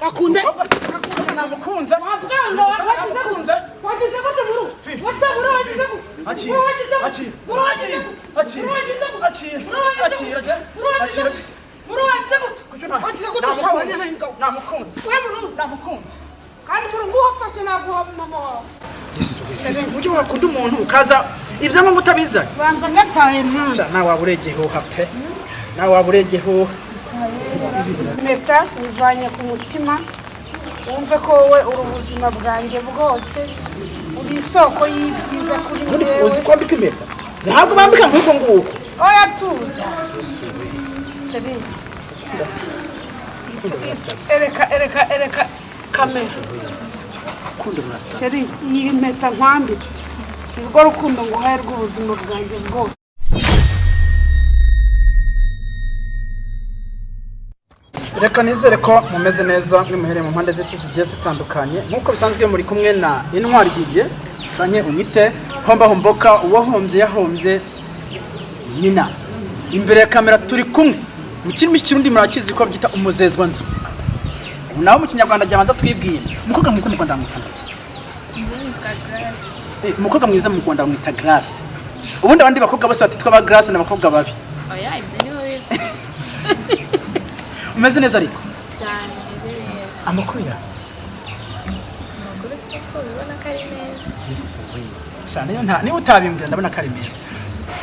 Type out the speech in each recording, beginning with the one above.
Akunda namukunze wabwango wagize gute muru wata muru wagize namukunze kandi muru nguhafashe naguha mama wawe Fisi uje wakunda umuntu ukaza ibyo ngo utabiza banza ngataye nta nawe waburegeho hape nawe waburegeho Meta uzanye ku mutima wumve ko wowe uri ubuzima bwanjye bwose uri isoko y'ibyiza kuri njyewe uzi ko mbika impeta ntabwo bambika nk'uko nguko oya tuza Sheri ereka kamera Sheri iyi mpeta nkwambitse nirwo rukundo nguhaye rw'ubuzima bwanjye bwose reka nizere ko mumeze neza mwimuhereye mu mpande z'isi zigiye zitandukanye nk'uko bisanzwe muri kumwe na intwari Didier tanye umite homba homboka uwahombye yahombye nyina imbere ya kamera turi kumwe mu kirimi cy'urundi murakizi ko byita umuzezwa nzu naho mu kinyarwanda jyabanza twibwire umukobwa mwiza mu Rwanda bamwitangaki umukobwa mwiza mu Rwanda bamwita Grace ubundi abandi bakobwa bose batitwa ba Grace n'abakobwa babi oya ibyo ni wowe umeze neza ariko cyane neza amakuru ya amakuru soso ubona ko ari meza Yesu we cyane yo nta niba utabimbwira ndabona ko ari meza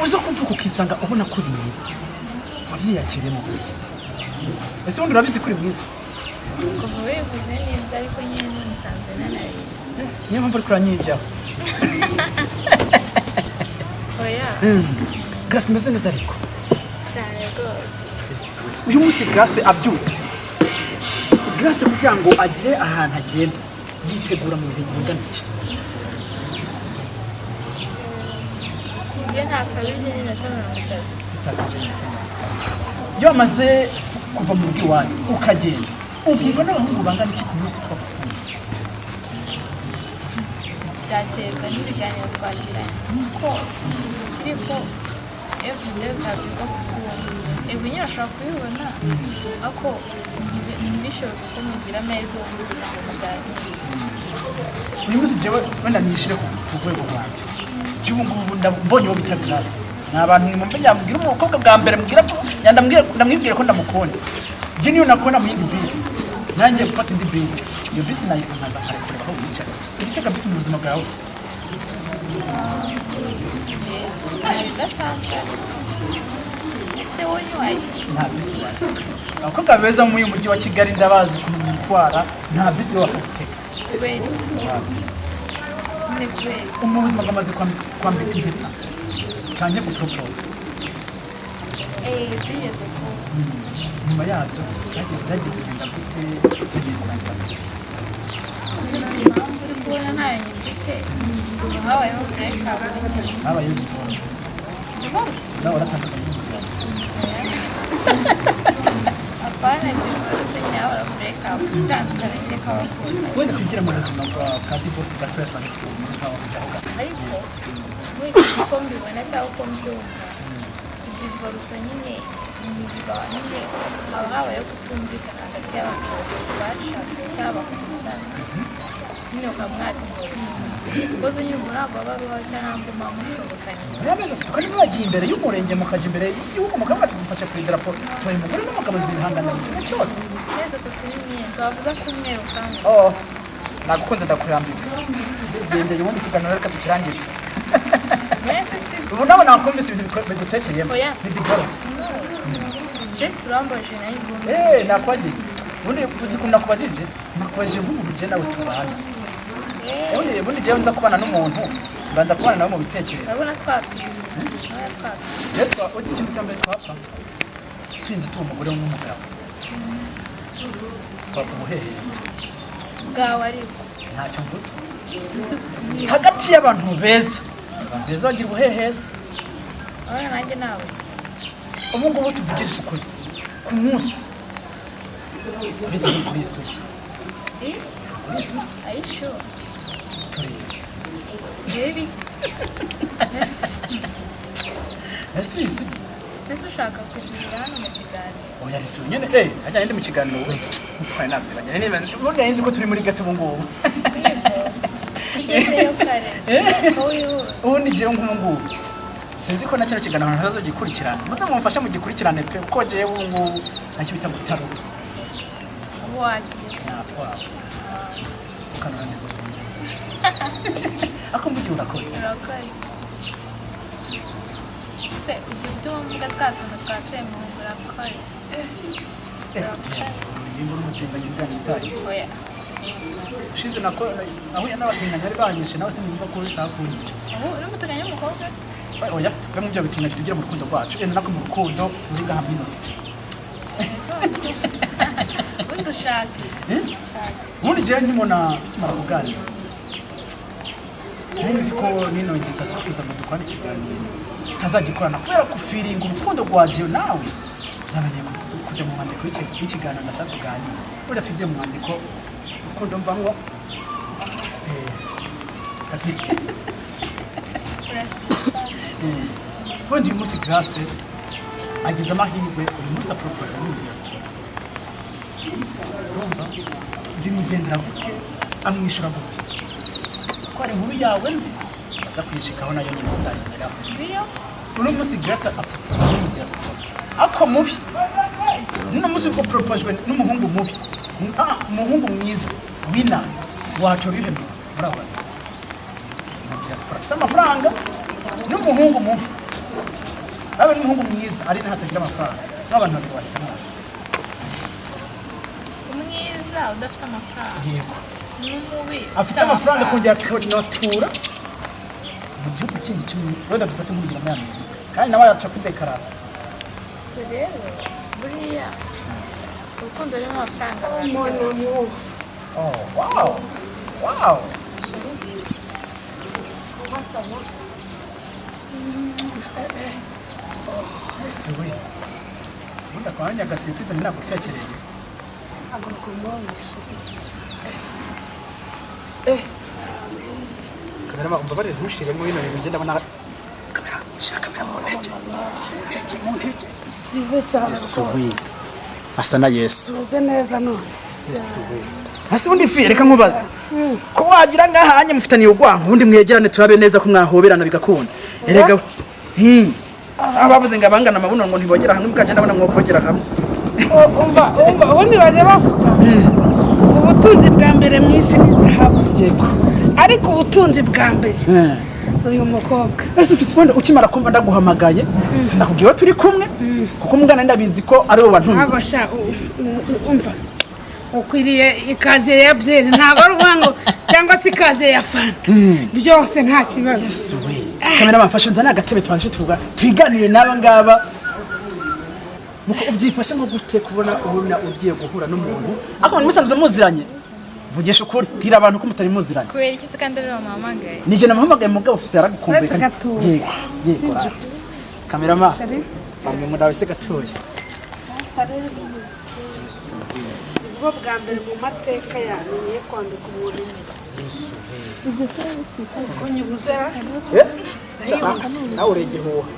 uzo kumvuka ukisanga ubona ko uri mwiza wabyiyakiremo ese ubundi urabizi ko uri mwiza kuva wivuze neza ariko nyine nsanzwe nanari niyo mpamvu uri kuranyibyaho oya Grace umeze neza ariko cyane rwose uyu munsi Grace abyutse Grace kugira ngo agire ahantu agenda yitegura mu bihe bingana iki iyo nta kabije n'iminota 30 iyo amaze kuva mu rugo iwanyu ukagenda ubwirwa n'abahungu bangana iki ku munsi kwa byaterwa n'ibiganiro twagiranye kuko kiri ko everyday utabyuka kuko ego nyine ashobora kubibona ariko ntibishoboke ko mugira amahirwe yo kugira ngo muganire uyu munsi jewe wenda nishire ku rwego rwanjye cy'ubu ngubu mbonye uwo bita Grace ni abantu mwumva nyambwira umukobwa bwa mbere mbwira ko ndamwibwira ko ndamukunda je niyo nakubona mu yindi bisi nanjye gufata indi bisi iyo bisi nayo nkaza nkarekureba aho wicara igitega bisi mu buzima bwawe bidasanzwe ese wowe ntiwaye nta bisi wawe abakobwa beza mu mujyi wa Kigali ndabazi kumutwara nta bisi wafite kubera ni kubera umubuzima bwamaze kwambika impeta cyane gupropose byigeze ko nyuma yabyo byagiye kugenda gute tugiye kurangira impamvu uri kubona ntayo nyifite habayeho breakup habayeho igikombe divorce nawe uratangaza n'umuryango apana divorce nyabara breakup itandukanye n'iko abakuze wenda tugira mu buzima bwa divorce gatoya cyane ariko wigeze uko mbibona cyangwa uko mbyumva divorce nyine biba nyine haba habayeho kutumvikana hagati y'abantu bashakanye cyangwa bakundana nyine ukamwadivorce ikibazo nyine ubu ntabwo baba bibaho cyangwa ntabwo muba mushobokanye tukajya bagiye imbere y'umurenge mukajya imbere y'igihugu mukavuga ati dufashe ku idarapo tubaye umugore n'umugabo zibihangana mu kimwe cyose neza ko turi imyenda wavuze ko umweru kandi nagukunze ndakurambika gendeye ubundi ikiganiro reka tukirangize mwese si ubu nawe nakumvise ibintu bigutekeyemo ni divorce just turambaje nayo ivuze nakwagiye ubundi uzi ko nakubajije nakubajije nk'umuntu ugenda nawe tubana ubundi jewe nza kubana n'umuntu mbanza kubana nawe mu bitekerezo urabona twapfiye rero uti ikintu cya mbere twapfa twinze tuba umugore n'umugabo twapfa ubuhehezi bwawe ariko ntacyo mvutse hagati y'abantu beza abantu beza bagira ubuhehezi urabona nanjye nawe ubu ngubu tuvugisha ukuri ku munsi bize kuri isugi kuri isugi ayisho tureba yewe biki ese isugi mbese ushaka kugurira hano mu kiganiro oya ni tunyene ajyanye ndi mu kiganiro we nzikora nabyibanye niba ubundi nzi ko turi muri gato ubu ngubu ugezeyo kare ubundi jewe ngubu sinzi ko na kino kiganiro ntazogikurikirana muze mumfashe mu gikurikirane pe uko jewe ubu ngubu ntacyo bita mutaro wagiye ukananiza ako mbugiye urakoze se ujya utuma mvuga twa tuntu twa semuhungu urakoze nimba uri umutinganyi utaye oya ushize nahuye n'abatinganyi bari banyishe nawe sinumva ko ushaka kunyica ubu uri umutinganyi w'umukobwa oya tuve mu byo bitinganyi tugira mu rukundo rwacu nako mu rukundo ruri gaha minusi ubundi ushaka ubundi jewe nkimona tukimara kuganira nzi ko nino invitation kuza ngo dukore ikiganiro tutazagikorana kubera kufiringa urukundo rwaje nawe uzananiye kuja mu mwandiko y'ikiganiro ndashaka tuganira buriya tugiye mu mwandiko urukundo mvango ubundi uyu munsi Grace agize amahirwe uyu munsi apropose n'umudiaspora urumva bimugendera gute amwishyura gute ko ari inkuru yawe nzi aza kuyishikaho nayo nyine uzayigeraho uno munsi Grace apropose n'umudiaspora ako mubi uno munsi uko propojwe n'umuhungu mubi umuhungu mwiza wina wacu bihembe murabona umudiaspora afite amafaranga n'umuhungu mubi abe n'umuhungu mwiza ari ntatagira amafaranga n'abantu babiri bahitamo umwiza udafite amafaranga yego n'umubi afite amafaranga kongera akanotura mu gihugu kindi kimwe wenda dufate nk'urugero muri Amerika kandi nawe yaca kudekarara so rero buriya urukundo rurimo amafaranga oh wow wow ese we ubundi akanya agasitiza ninagutekereye kamera umbabarire ntushiremo bino bintu ngenda abona kamera shira kamera mu ntege Byiza cyane Yesu we asa na Yesu meze neza none Yesu we hasi undi fi reka nkubaza ko wagira ngahanye mufitaniye ugwanko ubundi mwegerane turabe neza ko mwahoberana bigakunda erega abavuze ngo abangana amabuno ngo ntibogera hamwe mukagenda abona mwokogera hamwe umva ubundi bajya bavuga ubutunzi bwa mbere mu isi ni zahabu yego ariko ubutunzi bwa mbere uyu mukobwa ese ufise wenda ukimara kumva ndaguhamagaye sinakubwiye turi kumwe kuko mugana ndabizi ko ari wowe wantumye abasha umva ukwiriye ikaze ya byeri ntabwo ari uvango cyangwa se ikaze ya fanta byose nta kibazo kamera bamfashe nzana agatebe twaje tuvuga twiganiye n'aba ngaba muko ubyifashe nko gute kubona ubona ugiye guhura n'umuntu ako musanzwe muziranye vugisha ukuri bwira abantu ko mutari muziranye kubera iki se kandi ari bamuhamagaye nije namuhamagaye mugabo ufise yaragukumbuye yego kamera ma bamwe mu dawe se gatoya ubwo bwa mbere mu mateka yanjye kwandika umuntu kunyibuzera nawe uregehuha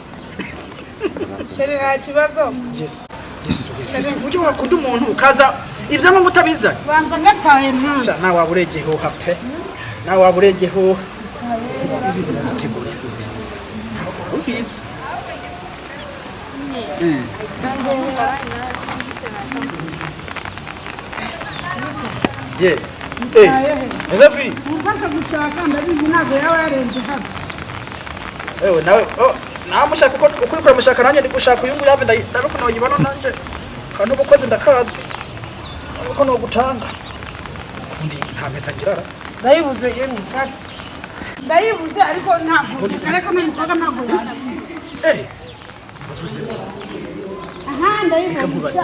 sheri nta kibazo Yesu ujye wakunda umuntu ukaza ibyo ngo utabizanye banza ngataye nta nawe waba uregehuha pe nawe waba uregehuha ibintu bitegura ubitse eza fi mufasha gushaka ndabizi ntabwo yaba yarenze hano ewe nawe mushaka uko uri kuramushaka nanjye ndi gushaka uyu nguyu ndaruko nogibona nanjye kandi ubukozi ndakazi ariko nogutanga ubundi nta mpeta ngirara ndayibuze iyo ni kati ndayibuze ariko ntabwo ariko n'umukobwa ntabwo yaje bavuze aha ndayibuze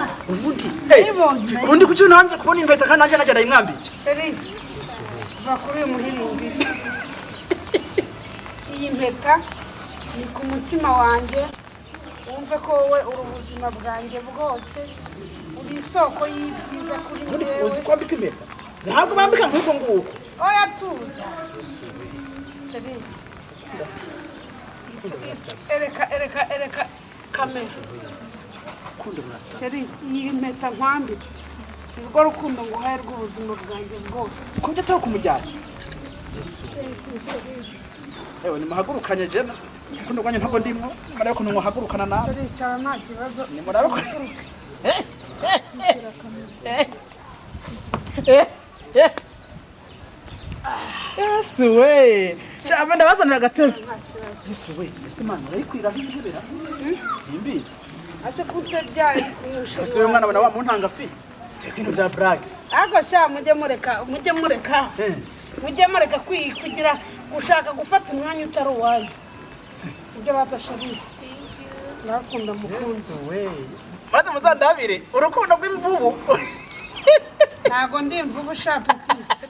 ubundi kuki nanze kubona impeta kandi nanjye najya ndayimwambike sheri va kuri uyu muhimbiri iyi mpeta ni ku mutima wanjye wumve ko wowe uri ubuzima bwanjye bwose uri isoko y'ibyiza kuri njyewe uzi kwambika impeta ntabwo bambika nk'uko nguko oya tuza ereka kamera Kundo burasa. sheri iyi mpeta nkwambitse urwo rukundo nguhaye rw'ubuzima bwanjye bwose Kubyo atari kumujyana. Yesu. Ewe ni mahagurukanye je. Kundo rwanyu ntabwo ndimo. Mara ko ntuhagurukana nawe. sheri cyara nta kibazo Ni murabako. Yesu we. Cyaba ndabazanira agatebe. Yesu we. Ese mana urayikwira nk'ibihebera. Simbitse. ase kutse byari kumusha Ese we mwana wa muntanga fi. Teka ibintu bya brag. ariko sha mujye mureka mujye mureka kugira gushaka gufata umwanya utari uwanyu sibyo batashobora ndakunda mukunzi We. Maze muzandabire urukundo rw'imvubu. ntago ndi imvubu ushaka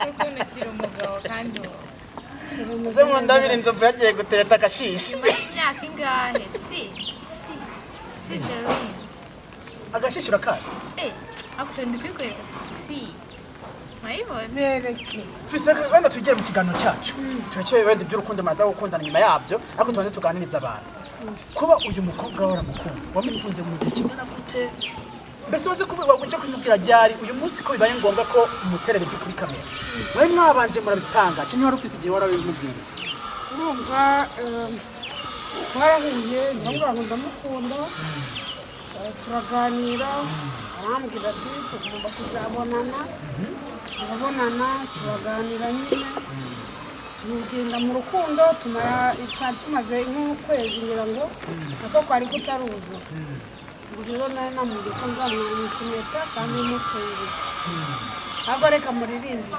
urukundo kiri umugabo kandi Muze mundabire inzovu yagiye gutereta agashishi. imyaka ingahe si darling Agashishi urakazi. akushaka ndikwikorera si mayibona bereke Fise wenda tugiye mu kiganiro cyacu. Turekeye wenda iby'urukundo maza gukundana nyuma yabyo, ariko tubanze tuganiriza abantu. Kuba uyu mukobwa waramukunze, wamukunze mu gihe kingana gute? Mbese wazi kubirwa guce kumubwira ryari uyu munsi ko bibaye ngombwa ko umuterereze kuri kamera. Mwe mwabanje murabitanga, cyane wari ufise igihe warabimubwira. urumva twarahuye ndavuga ngo ndamukunda turaganira arambwira ati tugomba kuzabonana turabonana turaganira nyine tugenda mu rukundo tumaze nk'ukwezi ngira ngo nako kwari kutaruza ubwo rero nari namubwiye ko nzamwambika impeta kandi mutunguye ahubwo reka muririmbe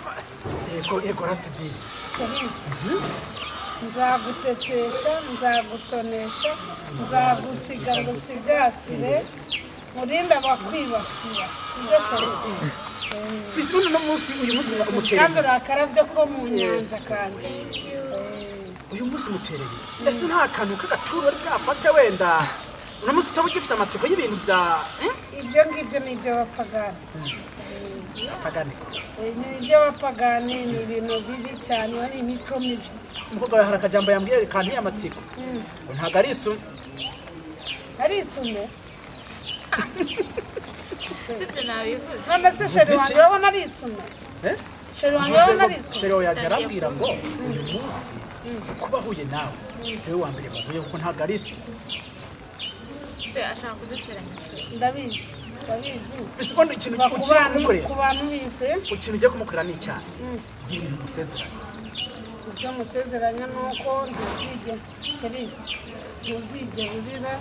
Yego ratubwiye. nzagutetesha nzagutonesha nzagusiga ngo usigasire murinde abakwibasira ibyo shariti Fise uno munsi uyu munsi kandi umuterereye. urakarabyo ko mu nyanja kandi Uyu munsi umuterereye. Ese nta kantu k'agaturo ari bwafate wenda. Uno munsi utaba ugifise amatsiko y'ibintu bya ibyo ngibyo ni iby'abapagani paganiko. ni iby'abapagani ni ibintu bibi cyane ari imico mibi Umukobwa we hari akajambo yambwiye kantiye amatsiko. Ntabwo ari isume. ari isume sibyo nabivuze none se sheri wanjye urabona ari isume sheri wanjye urabona ari isume Shero yaje arambwira ngo uyu munsi kuba ahuye nawe siwe wa mbere bahuye kuko ntabwo ari isume. se ashaka kuduteranya ndabizi Ese ubundi ikintu ugiye kumukorera. ku bantu bize Ikintu ugiye kumukorera ni icyaha. Gira ibintu musezeranye. ibyo musezeranya ni uko ntuzigera urira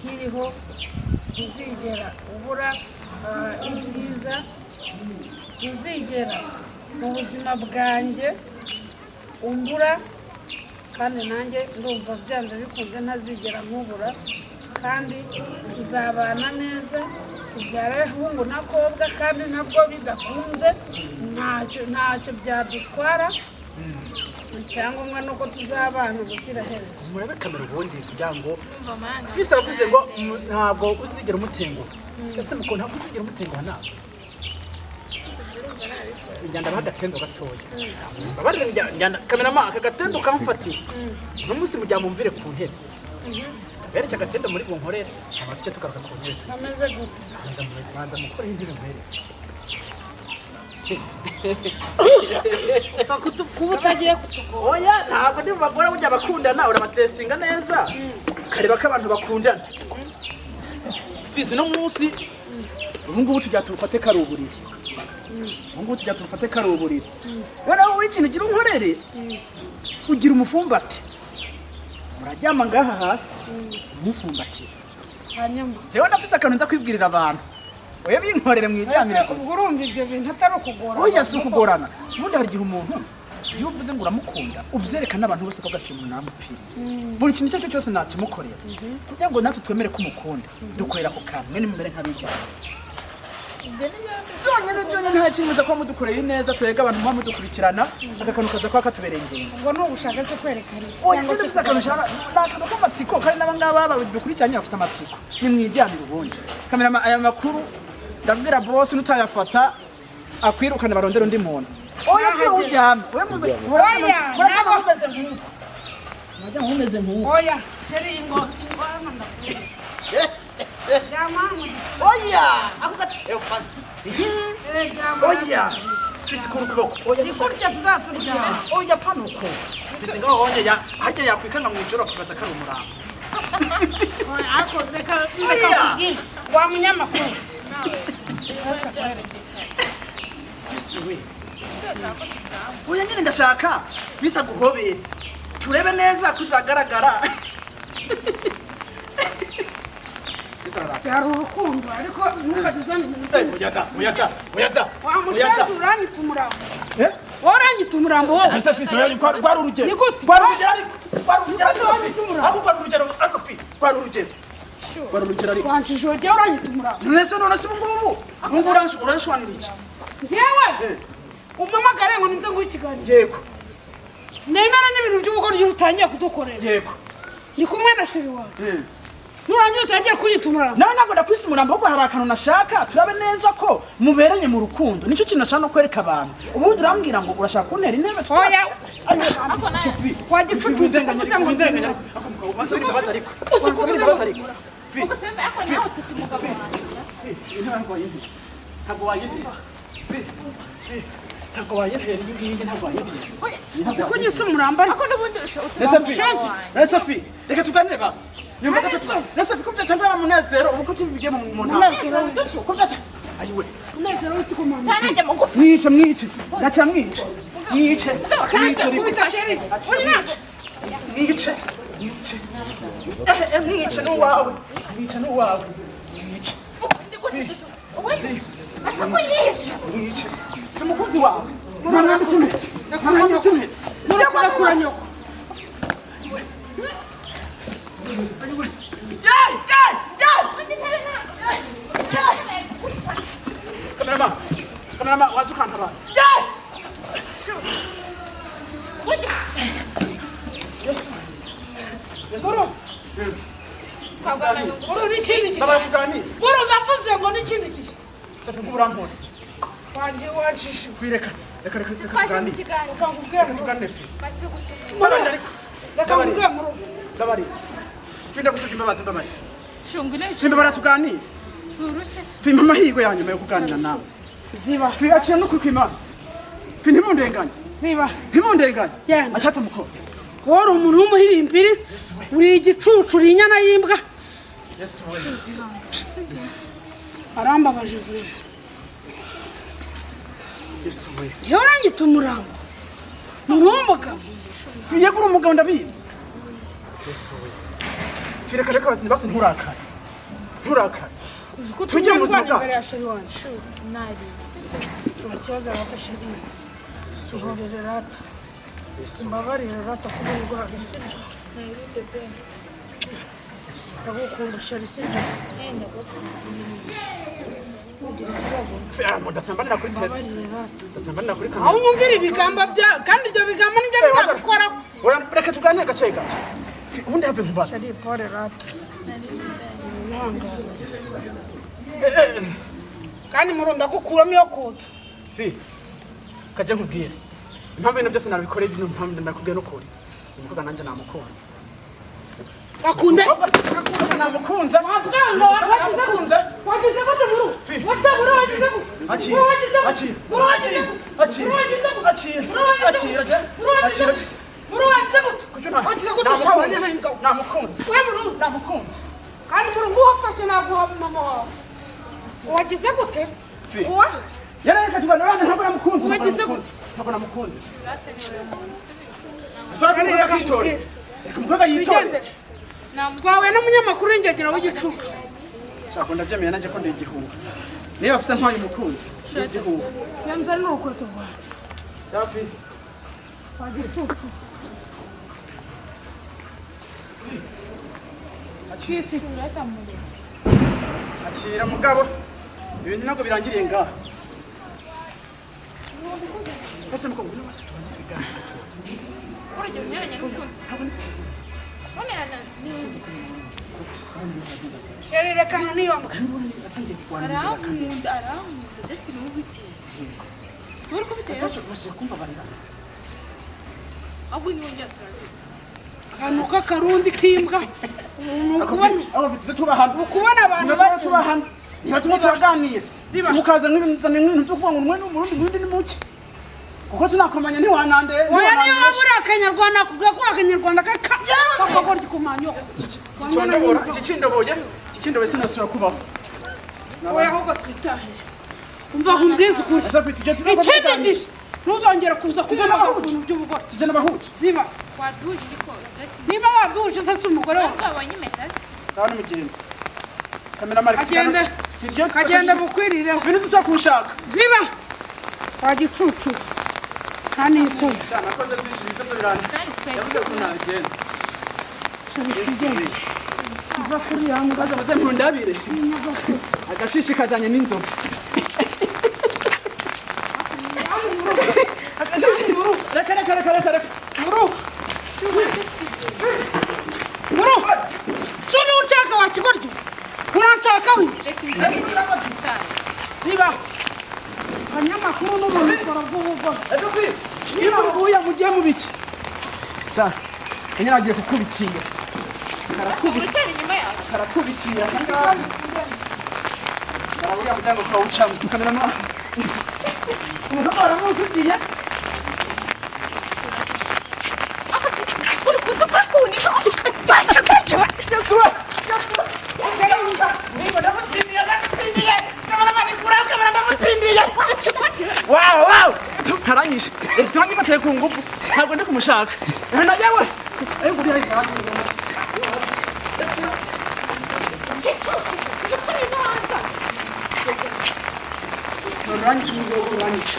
nkiriho ntuzigera ubura ibyiza ntuzigera mu buzima bwanjye umbura kandi nanjye ndumva byanze bikunze ntazigera nkubura kandi tuzabana neza tubyara hungu n'akobwa kandi nabwo bidakunze ntacyo byadutwara icyangombwa ni uko tuzabana ubuziraherezo. Murabe kamera ubundi kugira ngo umva amahanga Fise aravuze ngo ntabwo uzigera umutenguha. Ese muko ntabwo uzigera umutenguha nawe. Njyanda bagatendo gatoya. Babarire njyanda kamera ma akagatendo kamfatiye. No munsi mujya mumvire ku ntebe. Bereka agatendo muri bunkorera. Amatike tukaza ku ntebe. kameze gute Banza mukora intebe mbere. kuba utagiye kutugora Oya ntabwo ndi bagora burya bakundana urabatestinga neza. Kareba ko abantu bakundana. Fise no munsi ubu ngubu tujya tufate karuburire. Ubu tujya tufate karuburire. Rero wowe ikintu gira unkorere. Ugira umufumbate. Muraryama ngaha hasi. Umufumbatire. hanyuma Jewe ndafise akantu nza kwibwirira abantu. Oya binkorere mwijamira ese ubwo urumva ibyo bintu atari ukugora oya si ukugorana. Ubundi hari igihe umuntu iyo uvuze ngo uramukunda ubyereka n'abantu bose ko gatiye umuntu namupfira. Buri kintu cyo cyose nakimukorera kugira ngo natwe twemere ko umukunda dukorera ku kantu mwene mbere nk'abijyana. ibyo ni byo Byonyine nta kintu ko mudukoreye neza twega abantu muba mudukurikirana agakantu kaza kwa katubereye ingenzi. ubwo ni ugushaka se kwerekana iki Oya cyangwa se ndetse akantu shaka bakaba kamatsiko kandi n'abangaba badukurikiranye bafite amatsiko. Ni mwijyanira ubundi. Kamera aya makuru ndabwira boss nutayafata akwirukana barondera undi muntu. Oya se uryama. Oya, ntabwo umeze nk'uko. Najya nkumeze nk'uko. oya sheri ngo wamanda jamani oya ako gato oya fisi kuri kuboko oya nikurya tuzaturya oya panuko fisi ngaho honye ya hajya yakwikanga mu ijoro kibaza kari umuramba ako reka kubwira wa munyamakuru Yesu we oya nyine ndashaka fisi aguhobere turebe neza kuzagaragara yari urukundo ariko ntukagizane Uyada. wa mushenzi uranyita umurambo uranyita umurambo wowe Ese fisi wewe kwari urugero. Ni gute? Kwari urugero ariko. wanjije ujye uranyita umurambo Nese none se ngubu uranshwanira iki? njyewe umamagare ngo ninze nguhe ikiganiro Yego. nemera n'ibintu by'ubugoryi utangiye kudukorera Yego. ni kumwe na sheri wawe nurangiza utangiye kunyita umurambo Nawe ntabwo ndakwisa umurambo ahubwo hari akantu nashaka turabe neza ko muberanye mu rukundo nicyo kintu nashaka no kwereka abantu ubundi urambwira ngo urashaka kuntera intebe oya wagicucu ntabwo wayintera iyi ngiyi ntabwo wayintera siko nyise umurambo ariko n'ubundi Nese fi reka tuganire basi nyuma gato nese fi ko byatangara munezero ubu ko kibigiye mu ntara ko byata ayiwe munezero w'ikikomanda cyane njye mugufi mwice ndaca mwice mwice n'uwawe asa ko yihishe mwice si umukunzi wawe murakura nyoko Kamerama waje ukantabara uru n'ikindi uru navuze ngo n'ikindi kiki wanjye wancishe reka tuganire tuganire fi reka mubwire mu rugo ndabari finda gusabye imbabazi mbabari shungu ne Fimba baratuganira surushe Fimba amahirwe ya nyuma yo kuganira nawe ziba Fi aciye no kwimana Fi ntimundenganye ziba ntimundenganye Genda. ashata mukoro wari umuntu w'umuhirimbiri uri igicucu uri inyana y'imbwa Yesu we arambabaje vuba Yesu we njyewe uranyita umurambo murumbuka Fi yegura umugabo ndabizi Yesu we Fi reka basi nturakare uzi ko Tujye mu buzima tujya imbere bwacu. ya sheri wanjye nari nta kibazo yaba sheri suhorere rata mbabarire rata kuba urwaye sibyo ndagukunda sheri sibyo ugira ikibazo Fi mudasambanira kuri tele mbabarire rata mudasambanira kuri aho kamera unyumvira ibigambo bya kandi ibyo bigambo nibyo bizagukoraho Oya reka tuganire gace gace Fi ubundi have nkubaza sheri pole rata kandi murunda gukuramo iyo kutsa Fi kaje nkubwire impamvu ibintu byose nabikoreye ibintu mpamvu ndakubwiye n'ukuri umukobwa nanjye namukunze akunde namukunze wabwango wagize wagize gute buru wasta buru wagize akira buru wagize namukunze kandi buru nguhafashe naguha mama wawe wagize gute uwa yareka tugana ntabwo namukunze Wagize gute? ntabwo namukunze Sasa reka kwitore reka umukobwa yitore twawe n'umunyamakuru w'ingegera w'igicucu shaka ndabyemeye nanjye ko ndi igihuha niba afite ntwaye umukunzi ndi igihuha yanzana n'urukweto rwawe yafi wa gicucu akira mugabo ibintu ntabwo birangiriye ngaha ese mukobwa ni wese tubanze ibiganiro urugero nyaranye n'ukunzi none hana sheri reka niyomba arankunda destiny w'ubiteye si uri kubitera bashije kumva barira ahubwo niwe njya turabizi Kano k'akarundi k'imbwa. Ukubona abantu tubahana. Niba turaganira. Mukaza nk'ibintu byo kuvuga ngo umwe n'umurundi n'undi ni muki. Kuko tunakomanya ntiwanande. Oya niyo wabura akanyarwanda kubwa ko akanyarwanda kakagorya kumanyo. Ikindoboye sinasubira kubaho. Oya ahubwo twitahe. Umva kumbwiza ukuri. Ikindi gihe ntuzongera kuza kuzana ibintu by'ubugore. Tujyana bahuje. Ziba. Waduje ariko niba waduje se si umugore wawe. wabonye impeta Sawa nimugende. Kamera mari kagenda bukwirireho. Ibintu tuza kushaka. Ziba. Wagicucu. Hani isoni. Cyane akoze byinshi bitatu birane. Yavuze ko nagenda. Uva kuri yangu Baze mpundabire. Agashishi kajanye n'inzovu. Agashishi muru. Reka. Muru. Muru. Suni unchaka wa chigorjo. Unachaka wi. Ziba. Kanyama kuru n'umuntu koravugo. Ese kwi. Niba uya mugiye mu biki. Sa. Kanyana agiye kukubikira. Karakubikira. Barabuya kugira ngo kawucamo. Kamera no. Umugabo musugiye. Wow! Haranyishe. Sinzi bateye ku ngufu. Ntabwo ndi kumushaka. Najewe. Ayo buri hari kandi. Haranyishe umugabo haranyishe.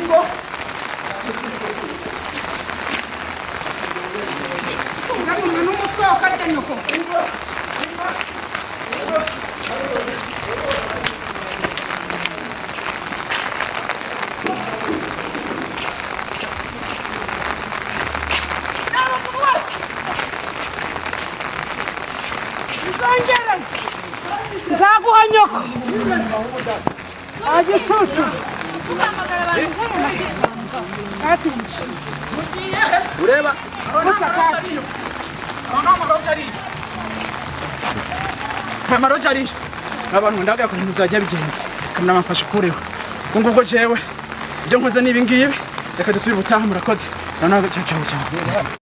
Ngo Ngamuntu n'umutwe wakatanyoko. Nzaguha nyoko. Agicucu. Kati. ureba amaroja ari abantu ndaga ko ibintu byajya bigenda kamera amfashe kureho ngubwo jewe ibyo nkoze nibi ngibi reka dusubire ubutaha murakoze. Ciao ciao.